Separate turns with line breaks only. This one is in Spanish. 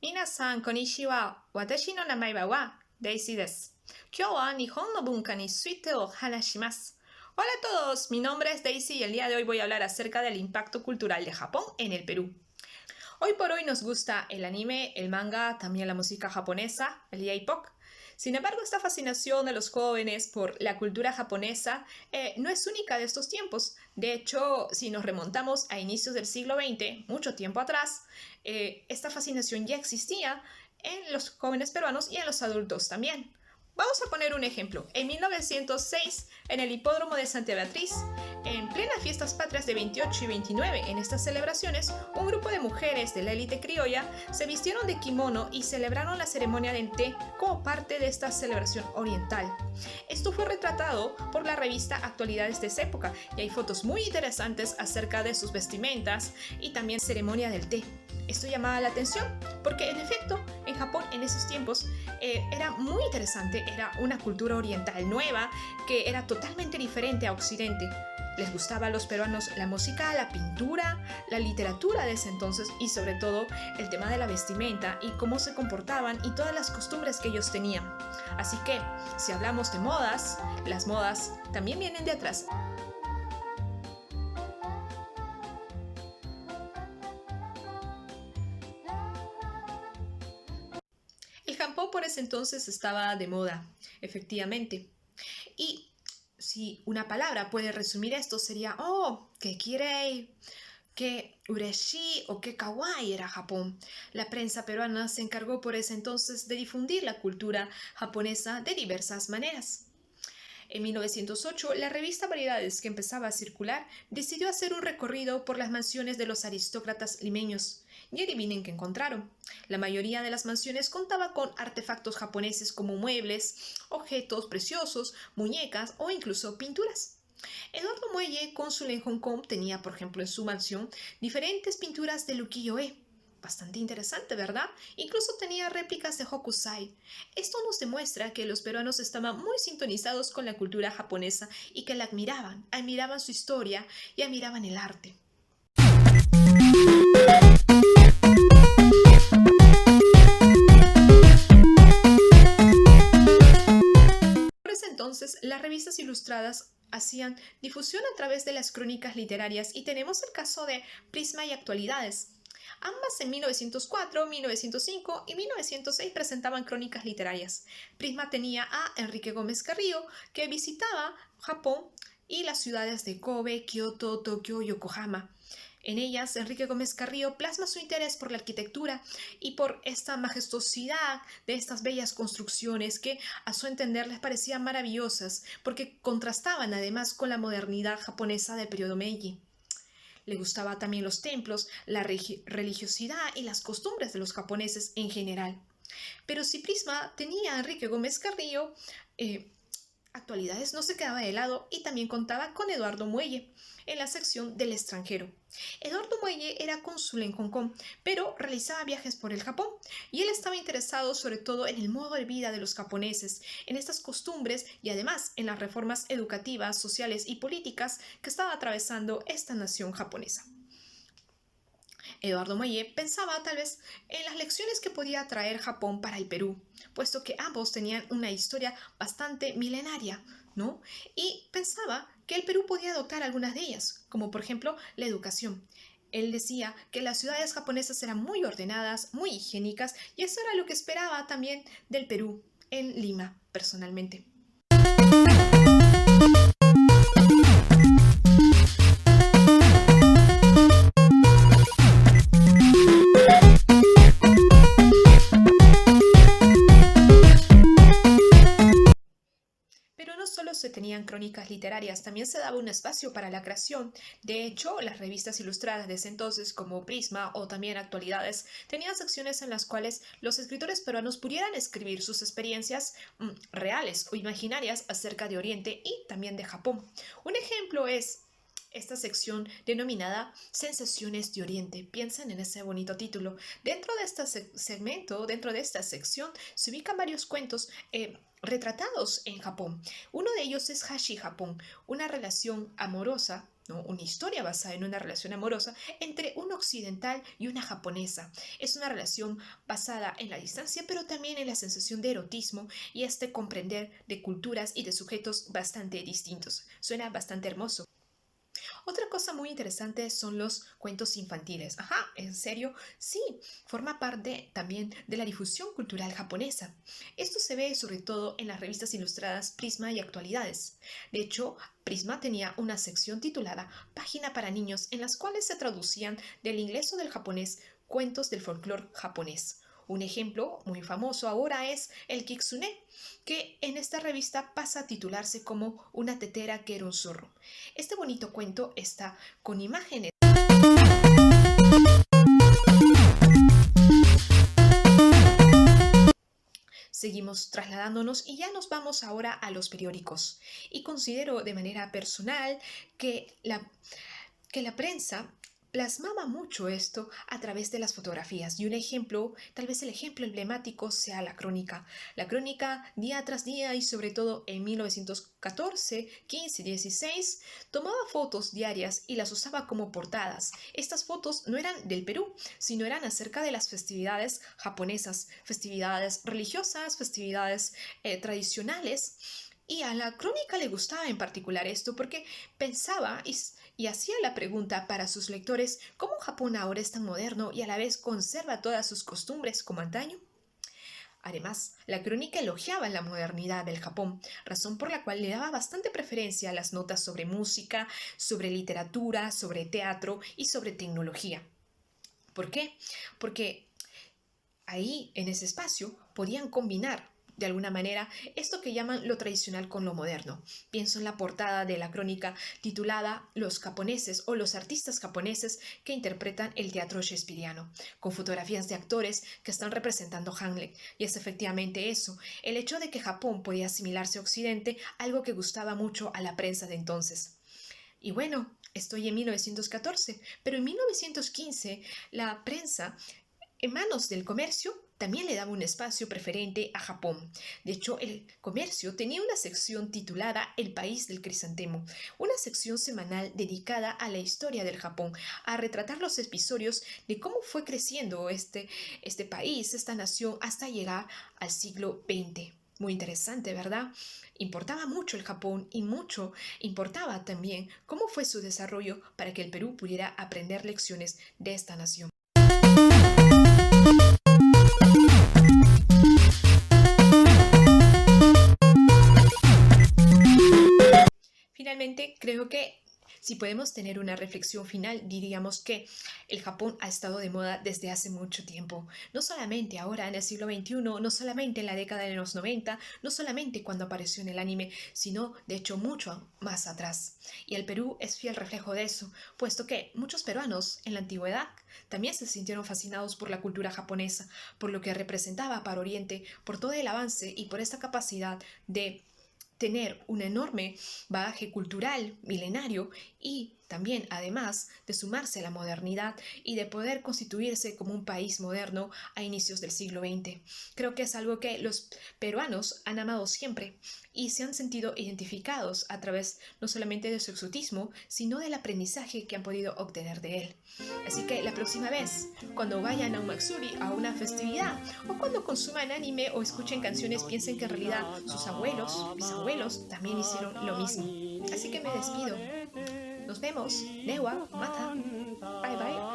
Minasan konnichiwa. Watashi no namae wa Daisy desu. Kyou wa Nihon no bunka ni tsuite o hanashimasu. Hola a todos, mi nombre es Daisy y el día de hoy voy a hablar acerca del impacto cultural de Japón en el Perú. Hoy por hoy nos gusta el anime, el manga, también la música japonesa, el J-pop. Sin embargo, esta fascinación de los jóvenes por la cultura japonesa no es única de estos tiempos. De hecho, si nos remontamos a inicios del siglo XX, mucho tiempo atrás, esta fascinación ya existía en los jóvenes peruanos y en los adultos también. Vamos a poner un ejemplo. En 1906, en el hipódromo de Santa Beatriz, en plenas fiestas patrias de 28 y 29, en estas celebraciones, un grupo de mujeres de la élite criolla se vistieron de kimono y celebraron la ceremonia del té como parte de esta celebración oriental. Esto fue retratado por la revista Actualidades de esa época y hay fotos muy interesantes acerca de sus vestimentas y también ceremonia del té. Esto llamaba la atención porque en efecto en Japón en esos tiempos era muy interesante, era una cultura oriental nueva que era totalmente diferente a Occidente. Les gustaba a los peruanos la música, la pintura, la literatura de ese entonces y sobre todo el tema de la vestimenta y cómo se comportaban y todas las costumbres que ellos tenían. Así que si hablamos de modas, las modas también vienen de atrás. El Japón por ese entonces estaba de moda, efectivamente. Y si una palabra puede resumir esto sería, oh, que kirei, que ureshi o que kawaii era Japón. La prensa peruana se encargó por ese entonces de difundir la cultura japonesa de diversas maneras. En 1908, la revista Variedades, que empezaba a circular, decidió hacer un recorrido por las mansiones de los aristócratas limeños. Y adivinen qué encontraron. La mayoría de las mansiones contaba con artefactos japoneses como muebles, objetos preciosos, muñecas o incluso pinturas. Eduardo Muelle, cónsul en Hong Kong, tenía, por ejemplo, en su mansión diferentes pinturas de ukiyo-e. Bastante interesante, ¿verdad? Incluso tenía réplicas de Hokusai. Esto nos demuestra que los peruanos estaban muy sintonizados con la cultura japonesa y que la admiraban su historia y admiraban el arte. Por ese entonces, las revistas ilustradas hacían difusión a través de las crónicas literarias y tenemos el caso de Prisma y Actualidades. Ambas en 1904, 1905 y 1906 presentaban crónicas literarias. Prisma tenía a Enrique Gómez Carrillo, que visitaba Japón y las ciudades de Kobe, Kioto, Tokio y Yokohama. En ellas, Enrique Gómez Carrillo plasma su interés por la arquitectura y por esta majestuosidad de estas bellas construcciones que a su entender les parecían maravillosas porque contrastaban además con la modernidad japonesa del periodo Meiji. Le gustaba también los templos, la religiosidad y las costumbres de los japoneses en general. Pero si Prisma tenía a Enrique Gómez Carrillo, Actualidades no se quedaba de lado y también contaba con Eduardo Muelle en la sección del extranjero. Eduardo Muelle era cónsul en Hong Kong, pero realizaba viajes por el Japón y él estaba interesado sobre todo en el modo de vida de los japoneses, en estas costumbres y además en las reformas educativas, sociales y políticas que estaba atravesando esta nación japonesa. Eduardo Muelle pensaba tal vez en las lecciones que podía traer Japón para el Perú, puesto que ambos tenían una historia bastante milenaria, ¿no? Y pensaba que el Perú podía adoptar algunas de ellas, como por ejemplo la educación. Él decía que las ciudades japonesas eran muy ordenadas, muy higiénicas, y eso era lo que esperaba también del Perú, en Lima, personalmente. Pero no solo se tenían crónicas literarias, también se daba un espacio para la creación. De hecho, las revistas ilustradas de ese entonces, como Prisma o también Actualidades, tenían secciones en las cuales los escritores peruanos pudieran escribir sus experiencias reales o imaginarias acerca de Oriente y también de Japón. Un ejemplo es esta sección denominada Sensaciones de Oriente. Piensen en ese bonito título. Dentro de este segmento, dentro de esta sección, se ubican varios cuentos retratados en Japón. Uno de ellos es Hashi Japón, una relación amorosa ¿no? Una historia basada en una relación amorosa entre un occidental y una japonesa. Es una relación basada en la distancia, pero también en la sensación de erotismo y este comprender de culturas y de sujetos bastante distintos. Suena bastante hermoso. Otra cosa muy interesante son los cuentos infantiles. Ajá, ¿en serio? Sí, forma parte también de la difusión cultural japonesa. Esto se ve sobre todo en las revistas ilustradas Prisma y Actualidades. De hecho, Prisma tenía una sección titulada Página para niños en las cuales se traducían del inglés o del japonés cuentos del folclore japonés. Un ejemplo muy famoso ahora es el Kitsune, que en esta revista pasa a titularse como Una tetera que era un zorro. Este bonito cuento está con imágenes. Seguimos trasladándonos y ya nos vamos ahora a los periódicos. Y considero de manera personal que la prensa plasmaba mucho esto a través de las fotografías. Y un ejemplo, tal vez el ejemplo emblemático sea la crónica. La crónica día tras día y sobre todo en 1914, 15, 16, tomaba fotos diarias y las usaba como portadas. Estas fotos no eran del Perú, sino eran acerca de las festividades japonesas, festividades religiosas, festividades tradicionales. Y a la crónica le gustaba en particular esto porque pensaba y hacía la pregunta para sus lectores ¿cómo Japón ahora es tan moderno y a la vez conserva todas sus costumbres como antaño? Además, la crónica elogiaba la modernidad del Japón, razón por la cual le daba bastante preferencia a las notas sobre música, sobre literatura, sobre teatro y sobre tecnología. ¿Por qué? Porque ahí, en ese espacio, podían combinar de alguna manera esto que llaman lo tradicional con lo moderno. Pienso en la portada de la crónica titulada Los japoneses o los artistas japoneses que interpretan el teatro shakespeariano, con fotografías de actores que están representando Hamlet. Y es efectivamente eso, el hecho de que Japón podía asimilarse a Occidente, algo que gustaba mucho a la prensa de entonces. Y bueno, estoy en 1914, pero en 1915 la prensa en manos del comercio también le daba un espacio preferente a Japón. De hecho, el comercio tenía una sección titulada El país del crisantemo, una sección semanal dedicada a la historia del Japón, a retratar los episodios de cómo fue creciendo este país, esta nación, hasta llegar al siglo XX. Muy interesante, ¿verdad? Importaba mucho el Japón y mucho importaba también cómo fue su desarrollo para que el Perú pudiera aprender lecciones de esta nación. Finalmente, creo que si podemos tener una reflexión final, diríamos que el Japón ha estado de moda desde hace mucho tiempo. No solamente ahora en el siglo XXI, no solamente en la década de los 90, no solamente cuando apareció en el anime, sino de hecho mucho más atrás. Y el Perú es fiel reflejo de eso, puesto que muchos peruanos en la antigüedad también se sintieron fascinados por la cultura japonesa, por lo que representaba para Oriente, por todo el avance y por esta capacidad de tener un enorme bagaje cultural milenario y también, además, de sumarse a la modernidad y de poder constituirse como un país moderno a inicios del siglo XX. Creo que es algo que los peruanos han amado siempre y se han sentido identificados a través no solamente de su exotismo, sino del aprendizaje que han podido obtener de él. Así que la próxima vez, cuando vayan a un Matsuri, a una festividad, o cuando consuman anime o escuchen canciones, piensen que en realidad sus abuelos, bisabuelos, también hicieron lo mismo. Así que me despido. Nos vemos. Newa, mata. Bye bye.